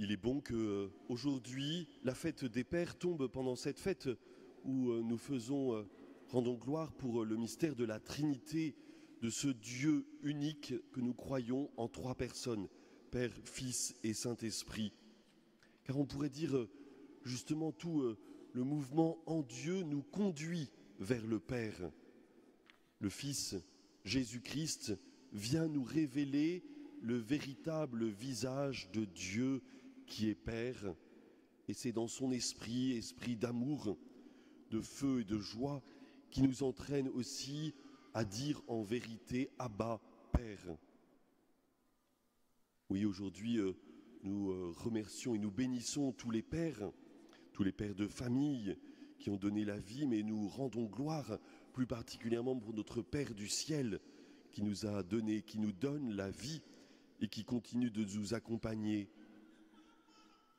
Il est bon que aujourd'hui, la fête des Pères tombe pendant cette fête où nous rendons gloire pour le mystère de la Trinité, de ce Dieu unique que nous croyons en trois personnes, Père, Fils et Saint-Esprit. Car on pourrait dire justement tout le mouvement en Dieu nous conduit vers le Père. Le Fils, Jésus-Christ, vient nous révéler le véritable visage de Dieu qui est Père, et c'est dans son esprit d'amour, de feu et de joie, qui nous entraîne aussi à dire en vérité « Abba, Père ». Oui, aujourd'hui, nous remercions et nous bénissons tous les pères de famille qui ont donné la vie, mais nous rendons gloire plus particulièrement pour notre Père du ciel qui nous a donné, qui nous donne la vie et qui continue de nous accompagner.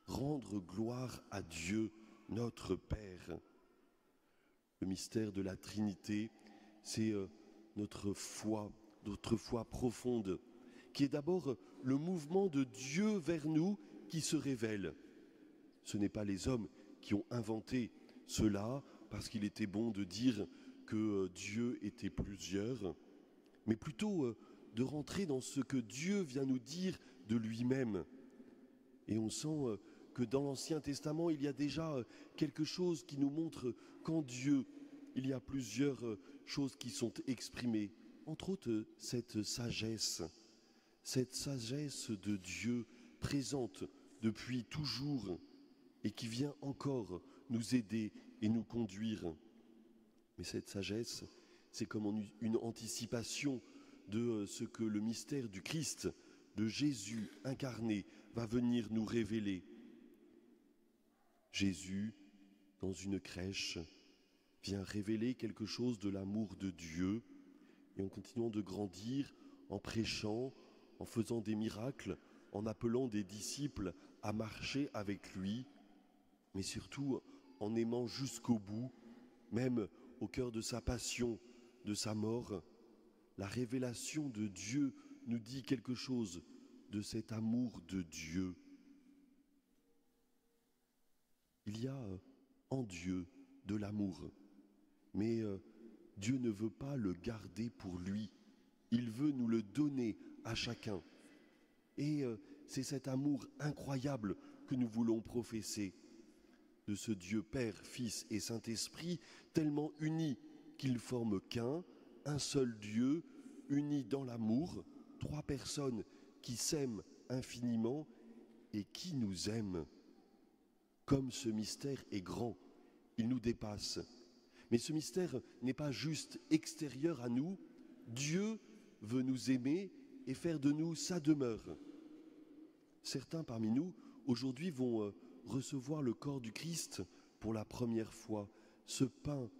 Rendre gloire à Dieu, notre Père. Le mystère de la Trinité, c'est notre foi profonde, qui est d'abord le mouvement de Dieu vers nous qui se révèle. Ce n'est pas les hommes qui ont inventé cela parce qu'il était bon de dire que Dieu était plusieurs, mais plutôt de rentrer dans ce que Dieu vient nous dire de lui-même. Et on sent que dans l'Ancien Testament, il y a déjà quelque chose qui nous montre qu'en Dieu, il y a plusieurs choses qui sont exprimées. Entre autres, cette sagesse de Dieu présente depuis toujours et qui vient encore nous aider et nous conduire. Mais cette sagesse, c'est comme une anticipation de ce que le mystère du Christ, de Jésus incarné, va venir nous révéler. Jésus, dans une crèche, vient révéler quelque chose de l'amour de Dieu, et en continuant de grandir, en prêchant, en faisant des miracles, en appelant des disciples à marcher avec lui, mais surtout en aimant jusqu'au bout, même au cœur de sa passion, de sa mort. La révélation de Dieu nous dit quelque chose de cet amour de Dieu. Il y a en Dieu de l'amour, mais Dieu ne veut pas le garder pour lui. Il veut nous le donner à chacun. Et c'est cet amour incroyable que nous voulons professer de ce Dieu Père, Fils et Saint-Esprit, tellement unis qu'ils forment qu'un seul Dieu, unis dans l'amour, trois personnes qui s'aiment infiniment et qui nous aiment. Comme ce mystère est grand, il nous dépasse. Mais ce mystère n'est pas juste extérieur à nous. Dieu veut nous aimer et faire de nous sa demeure. Certains parmi nous, aujourd'hui, vont recevoir le corps du Christ pour la première fois. Ce pain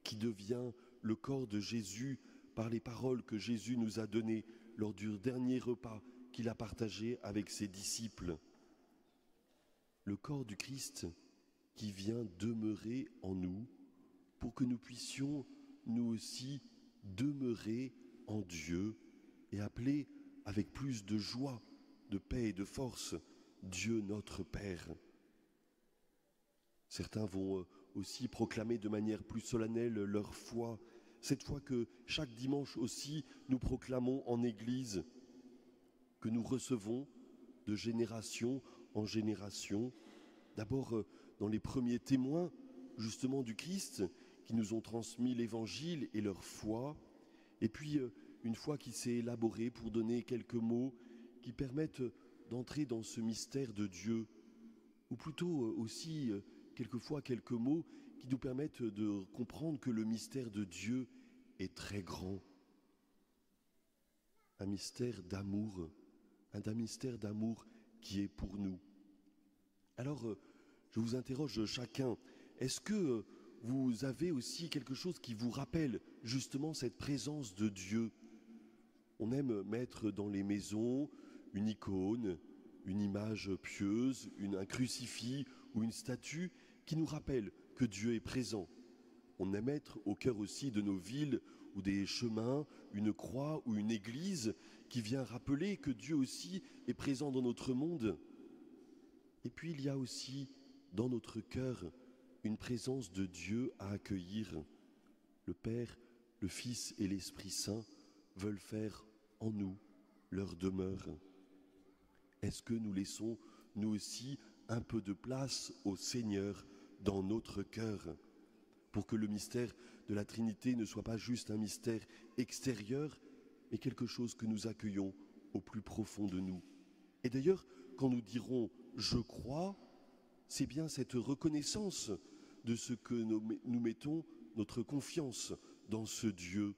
qui devient le corps de Jésus par les paroles que Jésus nous a données lors du dernier repas qu'il a partagé avec ses disciples. Le corps du Christ qui vient demeurer en nous pour que nous puissions, nous aussi, demeurer en Dieu et appeler avec plus de joie, de paix et de force Dieu notre Père. Certains vont aussi proclamer de manière plus solennelle leur foi, cette foi que chaque dimanche aussi nous proclamons en Église, que nous recevons de génération en génération, d'abord dans les premiers témoins justement du Christ qui nous ont transmis l'Évangile et leur foi, et puis une foi qui s'est élaborée pour donner quelques mots qui permettent d'entrer dans ce mystère de Dieu, ou plutôt aussi quelquefois quelques mots qui nous permettent de comprendre que le mystère de Dieu est très grand. Un mystère d'amour qui est pour nous. Alors, je vous interroge chacun, est-ce que vous avez aussi quelque chose qui vous rappelle justement cette présence de Dieu? On aime mettre dans les maisons une icône, une image pieuse, un crucifix ou une statue qui nous rappelle que Dieu est présent. On aime mettre au cœur aussi de nos villes ou des chemins une croix ou une église qui vient rappeler que Dieu aussi est présent dans notre monde. Et puis il y a aussi dans notre cœur une présence de Dieu à accueillir. Le Père, le Fils et l'Esprit Saint veulent faire en nous leur demeure. Est-ce que nous laissons, nous aussi, un peu de place au Seigneur dans notre cœur, pour que le mystère de la Trinité ne soit pas juste un mystère extérieur, mais quelque chose que nous accueillons au plus profond de nous. Et d'ailleurs, quand nous dirons « je crois », c'est bien cette reconnaissance de ce que nous mettons notre confiance dans ce Dieu.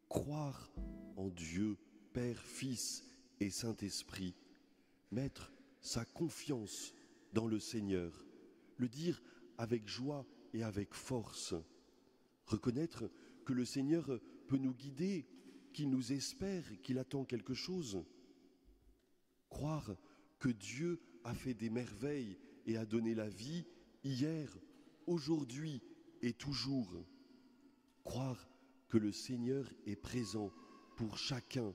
Croire en Dieu, Père, Fils et Saint-Esprit, mettre sa confiance dans le Seigneur, le dire avec joie et avec force, reconnaître que le Seigneur peut nous guider, qu'il nous espère, qu'il attend quelque chose, croire que Dieu a fait des merveilles et a donné la vie hier, aujourd'hui et toujours, croire que le Seigneur est présent pour chacun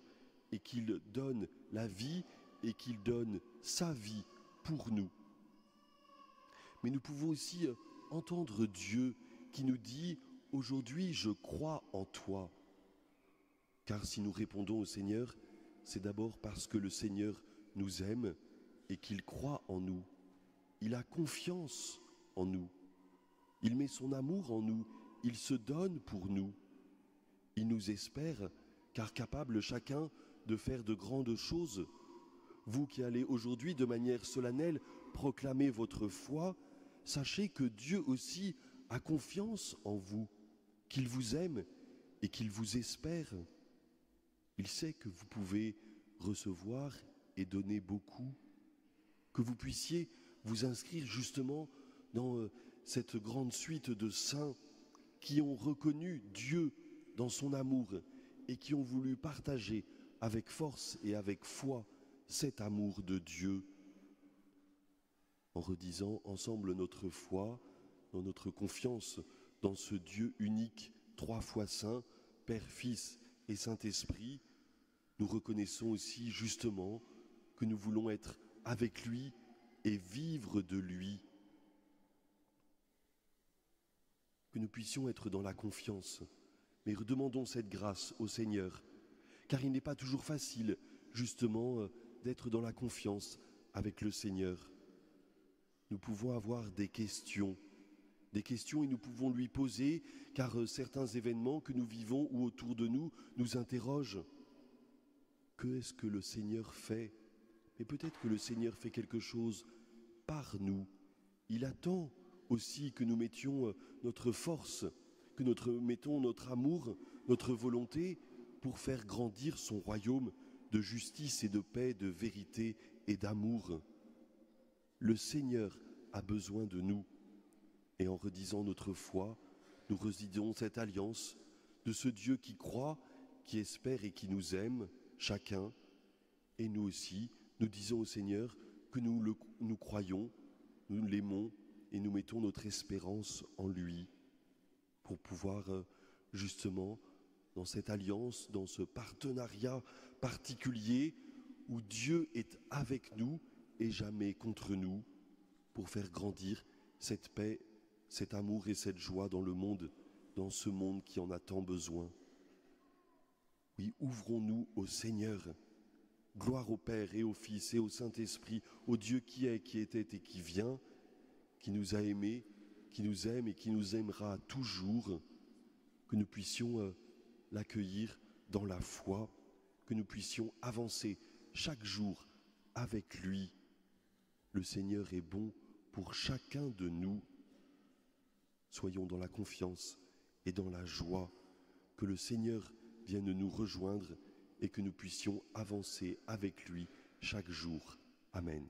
et qu'il donne la vie et qu'il donne sa vie pour nous. Mais nous pouvons aussi entendre Dieu qui nous dit « Aujourd'hui, je crois en toi ». Car si nous répondons au Seigneur, c'est d'abord parce que le Seigneur nous aime et qu'il croit en nous. Il a confiance en nous. Il met son amour en nous. Il se donne pour nous. Il nous espère, car capable chacun de faire de grandes choses. Vous qui allez aujourd'hui de manière solennelle proclamer votre foi, sachez que Dieu aussi a confiance en vous, qu'il vous aime et qu'il vous espère. Il sait que vous pouvez recevoir et donner beaucoup, que vous puissiez vous inscrire justement dans cette grande suite de saints qui ont reconnu Dieu dans son amour et qui ont voulu partager avec force et avec foi cet amour de Dieu, en redisant ensemble notre foi, dans notre confiance dans ce Dieu unique, trois fois saint, Père, Fils et Saint-Esprit. Nous reconnaissons aussi justement que nous voulons être avec lui et vivre de lui, que nous puissions être dans la confiance, mais demandons cette grâce au Seigneur, car il n'est pas toujours facile justement d'être dans la confiance avec le Seigneur. Nous pouvons avoir des questions et nous pouvons lui poser, car certains événements que nous vivons ou autour de nous nous interrogent. Que est-ce que le Seigneur fait? Mais peut-être que le Seigneur fait quelque chose par nous. Il attend aussi que nous mettions notre force, que nous mettons notre amour, notre volonté pour faire grandir son royaume de justice et de paix, de vérité et d'amour. Le Seigneur a besoin de nous. Et en redisant notre foi, nous redisons cette alliance de ce Dieu qui croit, qui espère et qui nous aime, chacun. Et nous aussi, nous disons au Seigneur que nous croyons, nous l'aimons et nous mettons notre espérance en lui pour pouvoir justement, dans cette alliance, dans ce partenariat particulier où Dieu est avec nous et jamais contre nous, pour faire grandir cette paix, cet amour et cette joie dans le monde, dans ce monde qui en a tant besoin. Oui, ouvrons-nous au Seigneur. Gloire au Père et au Fils et au Saint-Esprit, au Dieu qui est, qui était et qui vient, qui nous a aimés, qui nous aime et qui nous aimera toujours, que nous puissions l'accueillir dans la foi, que nous puissions avancer chaque jour avec lui. Le Seigneur est bon pour chacun de nous. Soyons dans la confiance et dans la joie, que le Seigneur vienne nous rejoindre et que nous puissions avancer avec lui chaque jour. Amen.